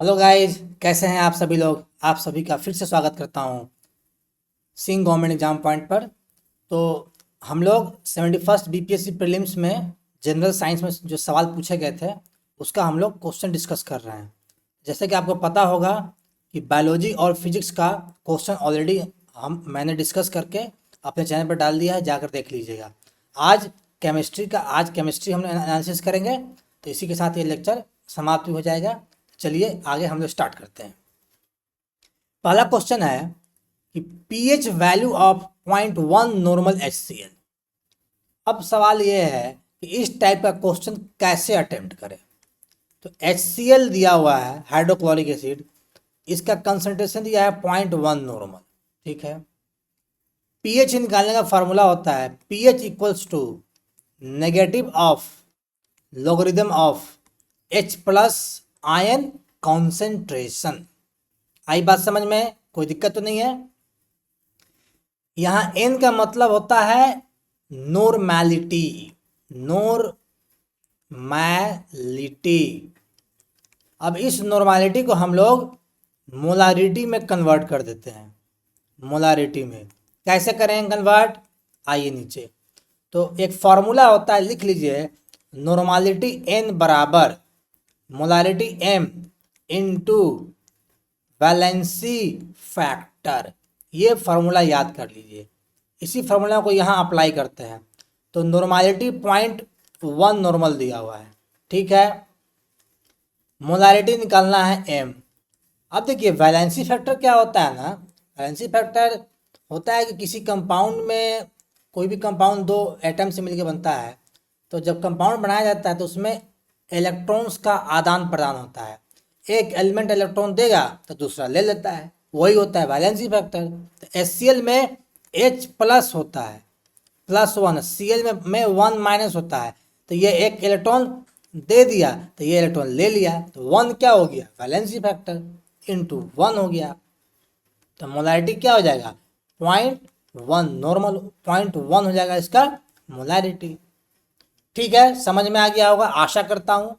Hello guys, कैसे हैं आप सभी लोग। आप सभी का फिर से स्वागत करता हूं सिंह गवर्नमेंट एग्जाम पॉइंट पर। तो हम लोग 71st बीपीएससी प्रीलिम्स में जनरल साइंस में जो सवाल पूछे गए थे उसका हम लोग क्वेश्चन डिस्कस कर रहे हैं। जैसे कि आपको पता होगा कि बायोलॉजी और फिजिक्स का क्वेश्चन ऑलरेडी मैंने डिस्कस करके अपने चैनल पर डाल दिया है, जाकर देख लीजिएगा। आज केमिस्ट्री हम एनालिसिस करेंगे, तो इसी के साथ ये लेक्चर समाप्त हो जाएगा। चलिए आगे हम लोग स्टार्ट करते हैं। पहला क्वेश्चन है कि pH value of 0.1 normal HCl। अब सवाल ये है कि इस टाइप का क्वेश्चन कैसे अटेम्प्ट करें। तो HCl दिया हुआ है, हाइड्रोक्लोरिक एसिड, इसका कंसंट्रेशन दिया है 0.1 नॉर्मल। ठीक है, पीएच निकालने का फार्मूला होता है pH equals to negative of logarithm of H plus ion concentration. आई बात समझ में, कोई दिक्कत तो नहीं है। यहां N का मतलब होता है नॉर्मैलिटी। नॉर्मैलिटी। अब इस नॉर्मैलिटी को हम लोग मोलारिटी में कन्वर्ट कर देते हैं। मोलारिटी में कैसे करें कन्वर्ट, आइए नीचे। तो एक फॉर्मूला होता है, लिख लीजिए। नॉर्मैलिटी N बराबर molarity M into valency factor. ये फार्मूला याद कर लीजिए। इसी फार्मूला को यहाँ अप्लाई करते हैं। तो नॉर्मैलिटी 0.1 नॉर्मल दिया हुआ है, ठीक है। मोलारिटी निकालना है M। अब देखिए वैलेंसी फैक्टर क्या होता है ना, वैलेंसी फैक्टर होता है कि किसी कंपाउंड में, कोई भी कंपाउंड दो एटम से मिलकर बनता है, तो जब कंपाउंड बनाया जाता है तो उसमें इलेक्ट्रॉन्स का आदान प्रदान होता है। एक एलिमेंट इलेक्ट्रॉन देगा तो दूसरा ले लेता है, वही होता है वैलेंसी फैक्टर। तो HCl में H प्लस होता है, +1। Cl में 1 माइनस होता है, तो ये एक इलेक्ट्रॉन दे दिया तो ये इलेक्ट्रॉन ले लिया, तो 1 क्या हो गया, वैलेंसी फैक्टर इंटू 1 हो गया। तो मोलैरिटी क्या हो जाएगा, 0.1 नॉर्मल, 0.1 हो जाएगा इसका मोलैरिटी। ठीक है, समझ में आ गया होगा आशा करता हूँ।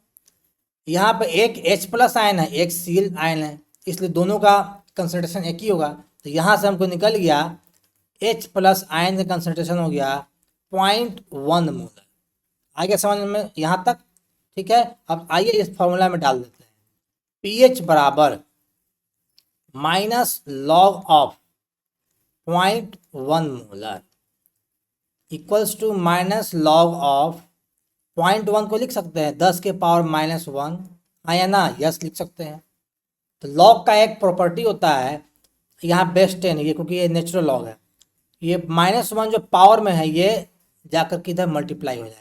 यहाँ पे एक H प्लस आयन है, एक Cl आयन है, इसलिए दोनों का कंसंट्रेशन एक ही होगा। तो यहाँ से हमको निकल गया H प्लस आयन का कंसंट्रेशन हो गया 0.1 मोलर। आ गया समझ में यहाँ तक, ठीक है। अब आइए इस फॉर्मूला में डाल देते हैं। पीएच बराबर minus log of 0.1 molar equals to minus log of 0.1 को लिख सकते हैं 10 के पावर -1, हाँ या ना, यस लिख सकते हैं। तो लॉग का एक प्रॉपर्टी होता है, यहाँ बेस 10 ये, क्योंकि ये नेचुरल लॉग है, ये -1 जो पावर में है ये जाकर किधर मल्टीप्लाई हो जाएगा।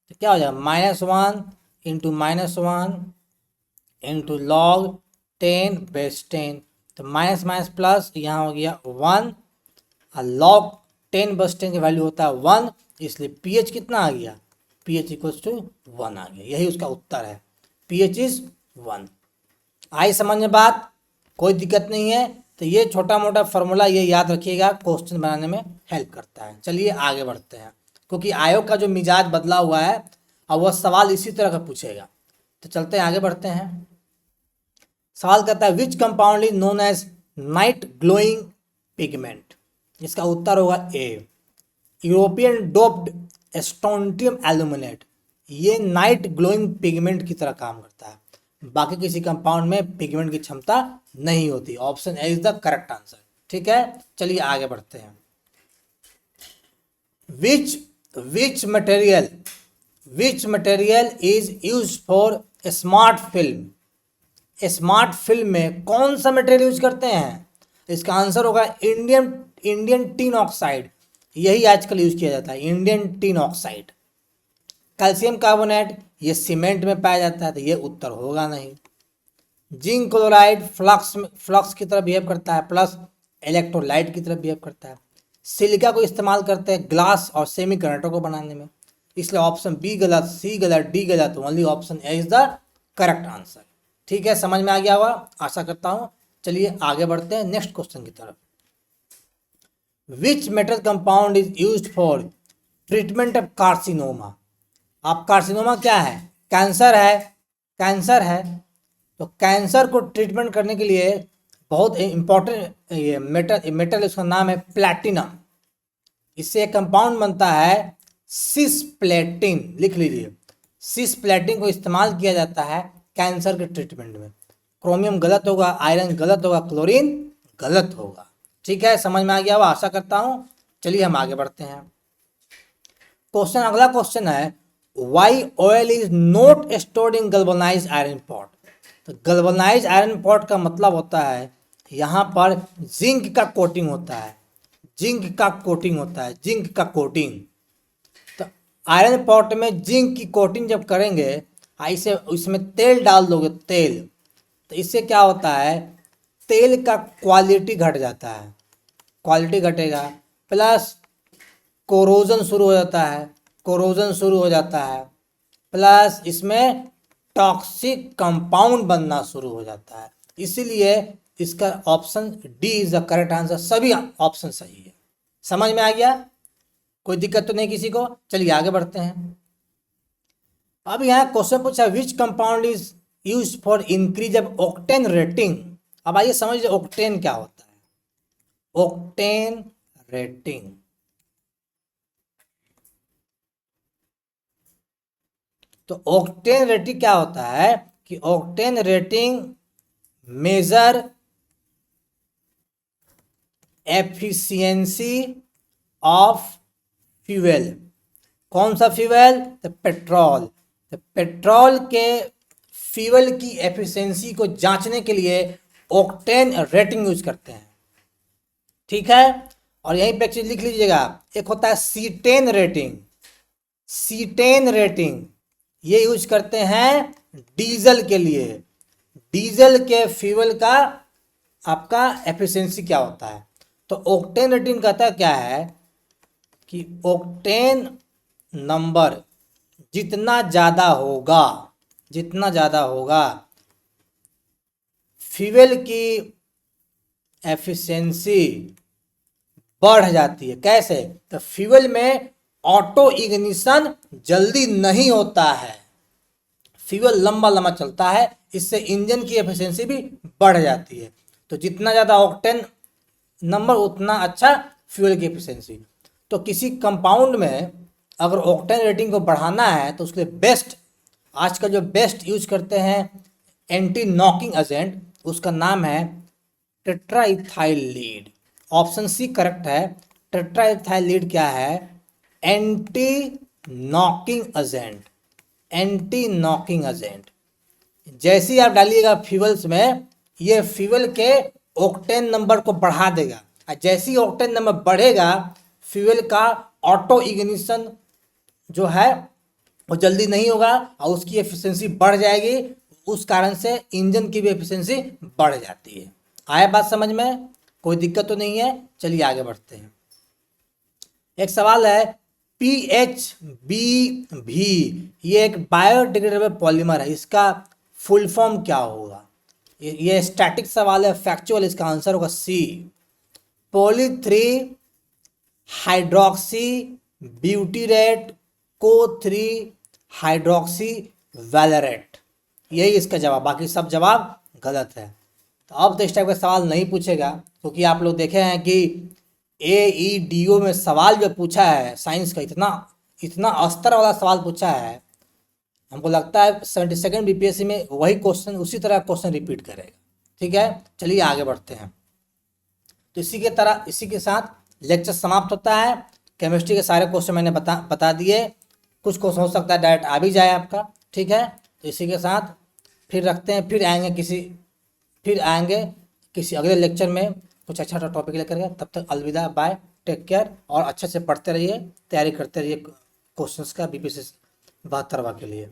तो क्या हो जाएगा, -1 इंटू -1 इंटू लॉग 10 बेस 10। तो माइनस माइनस प्लस, यहाँ हो गया 1, और लॉग 10 बस 10 की वैल्यू होता है 1, इसलिए पीएच कितना आ गया, पीएच इक्वल्स टू 1 आ गया। यही उसका उत्तर है, पीएच इज 1। आई समझ में बात, कोई दिक्कत नहीं है। तो ये छोटा मोटा फार्मूला ये याद रखिएगा, क्वेश्चन बनाने में हेल्प करता है। चलिए आगे बढ़ते हैं, क्योंकि आयोग का जो मिजाज बदला हुआ है और वह सवाल इसी तरह का पूछेगा। तो चलते हैं आगे बढ़ते हैं। सवाल करता है which compound is known as night glowing pigment. इसका उत्तर होगा A, europium doped strontium aluminate. ये नाइट ग्लोइंग पिगमेंट की तरह काम करता है, बाकी किसी कंपाउंड में पिगमेंट की क्षमता नहीं होती। Option A is the correct answer, ठीक है। चलिए आगे बढ़ते हैं। Which which material is use for smart film. Smart film में कौन सा मटेरियल यूज करते हैं, इसका आंसर होगा इंडियन टिन ऑक्साइड। यही आजकल यूज किया जाता है, Indian tin oxide. Calcium carbonate ये सीमेंट में पाया जाता है, तो ये उत्तर होगा नहीं। जिंक क्लोराइड फ्लक्स की तरह बिहेव करता है, प्लस इलेक्ट्रोलाइट की तरह बिहेव करता है। सिलिका को इस्तेमाल करते हैं ग्लास और सेमी कंडक्टर को बनाने में, इसलिए ऑप्शन बी गलत, सी गलत, डी गलत, only option A is the correct answer. ठीक है, समझ में आ गया होगा आशा करता हूँ। चलिए आगे बढ़ते हैं नेक्स्ट क्वेश्चन की तरफ। Which metal compound is used for treatment of carcinoma. आप कार्सिनोमा क्या है, कैंसर है, कैंसर है, तो कैंसर को ट्रीटमेंट करने के लिए बहुत इम्पोर्टेंट ये मेटल इसका नाम है प्लैटिनम। इससे एक कंपाउंड बनता है सिसप्लेटिन, लिख लीजिए। सिसप्लेटिन को इस्तेमाल किया जाता है कैंसर के ट्रीटमेंट में। क्रोमियम गलत होगा, आयरन गलत होगा, क्लोरीन गलत होगा। ठीक है, समझ में आ गया हुआ आशा करता हूँ। चलिए हम आगे बढ़ते हैं। क्वेश्चन, अगला क्वेश्चन है why oil is not stored in galvanize iron pot. तो गल्वनाइज आयरन पॉट का मतलब होता है यहाँ पर जिंक का कोटिंग होता है, जिंक का कोटिंग होता है, जिंक का कोटिंग। तो आयरन पॉट में जिंक की कोटिंग जब करेंगे, ऐसे उसमें तेल डाल दोगे तेल, तो इससे क्या होता है तेल का क्वालिटी घट जाता है, क्वालिटी घटेगा, प्लस कोरोजन शुरू हो जाता है, कोरोजन शुरू हो जाता है, प्लस इसमें टॉक्सिक कंपाउंड बनना शुरू हो जाता है। इसीलिए इसका option D is the correct answer. सभी ऑप्शन सही है। समझ में आ गया, कोई दिक्कत तो नहीं किसी को। चलिए आगे बढ़ते हैं। अब यहाँ क्वेश्चन पूछा which compound is use for increase of octane rating. अब आइए समझ लीजिए ऑक्टेन क्या होता है। ऑक्टेन रेटिंग, तो ऑक्टेन रेटिंग क्या होता है कि octane rating measure efficiency of fuel. कौन सा फ्यूल? तो पेट्रोल। तो पेट्रोल के फ्यूल की एफिशिएंसी को जांचने के लिए ऑक्टेन रेटिंग यूज करते हैं। ठीक है, और यहीं पे एक चीज लिख लीजिएगा, एक होता है सीटेन रेटिंग। सीटेन रेटिंग ये यूज करते हैं डीजल के लिए। डीजल के फ्यूल का आपका एफिशिएंसी क्या होता है। तो ऑक्टेन रेटिंग कहता क्या है कि ऑक्टेन नंबर जितना ज़्यादा होगा, जितना ज़्यादा होगा फ्यूल की एफिशिएंसी बढ़ जाती है। कैसे? तो फ्यूल में ऑटो इग्निशन जल्दी नहीं होता है, फ्यूल लंबा लंबा चलता है, इससे इंजन की एफिशिएंसी भी बढ़ जाती है। तो जितना ज़्यादा ऑक्टेन नंबर उतना अच्छा फ्यूल की एफिशिएंसी। तो किसी कंपाउंड में अगर ऑक्टेन रेटिंग को बढ़ाना है तो उसके लिए बेस्ट, आज का जो बेस्ट यूज करते हैं एंटी नॉकिंग एजेंट, उसका नाम है टेट्राइथाइलीन। ऑप्शन सी करेक्ट है। टेट्राइथाइलीन क्या है? Anti knocking agent, anti knocking agent. जैसे ही आप डालिएगा फ्यूल्स में, ये फ्यूल के ऑक्टेन नंबर को बढ़ा देगा, और जैसे ही ऑक्टेन नंबर बढ़ेगा फ्यूल का ऑटो इग्निशन जो है वो जल्दी नहीं होगा और उसकी एफिशिएंसी बढ़ जाएगी। उस कारण से इंजन की भी एफिशिएंसी बढ़ जाती है। आया बात समझ में? कोई दिक्कत तो नहीं है। चलिए आगे बढ़ते हैं। एक सवाल है PHBV, ये एक बायोडिग्रेडेबल पॉलीमर है, इसका फुल फॉर्म क्या होगा? ये स्टैटिक सवाल है, फैक्चुअल, इसका आंसर होगा सी, पॉली3 हाइड्रोक्सी ब्यूटीरेट को3 हाइड्रोक्सी वैलेरेट। यही इसका जवाब, बाकी सब जवाब गलत है। तो अब तो इस टाइप का सवाल नहीं पूछेगा, क्योंकि आप लोग देखे हैं कि AEDO में सवाल जो पूछा है साइंस का, इतना अस्तर वाला सवाल पूछा है, हमको लगता है 72nd BPSC में वही क्वेश्चन, उसी तरह क्वेश्चन रिपीट करेगा। ठीक है, चलिए आगे बढ़ते हैं। तो इसी के साथ लेक्चर समाप्त होता है। केमिस्ट्री के सारे क्वेश्चन मैंने बता दिए। कुछ क्वेश्चन हो सकता है डायरेक्ट आ भी जाए आपका। ठीक है, तो इसी के साथ फिर रखते हैं, फिर आएंगे किसी अगले लेक्चर में कुछ अच्छा टॉपिक लेकर के। तब तक अलविदा, बाय, टेक केयर, और अच्छे से पढ़ते रहिए, तैयारी करते रहिए क्वेश्चंस का BPSC 72वां के लिए।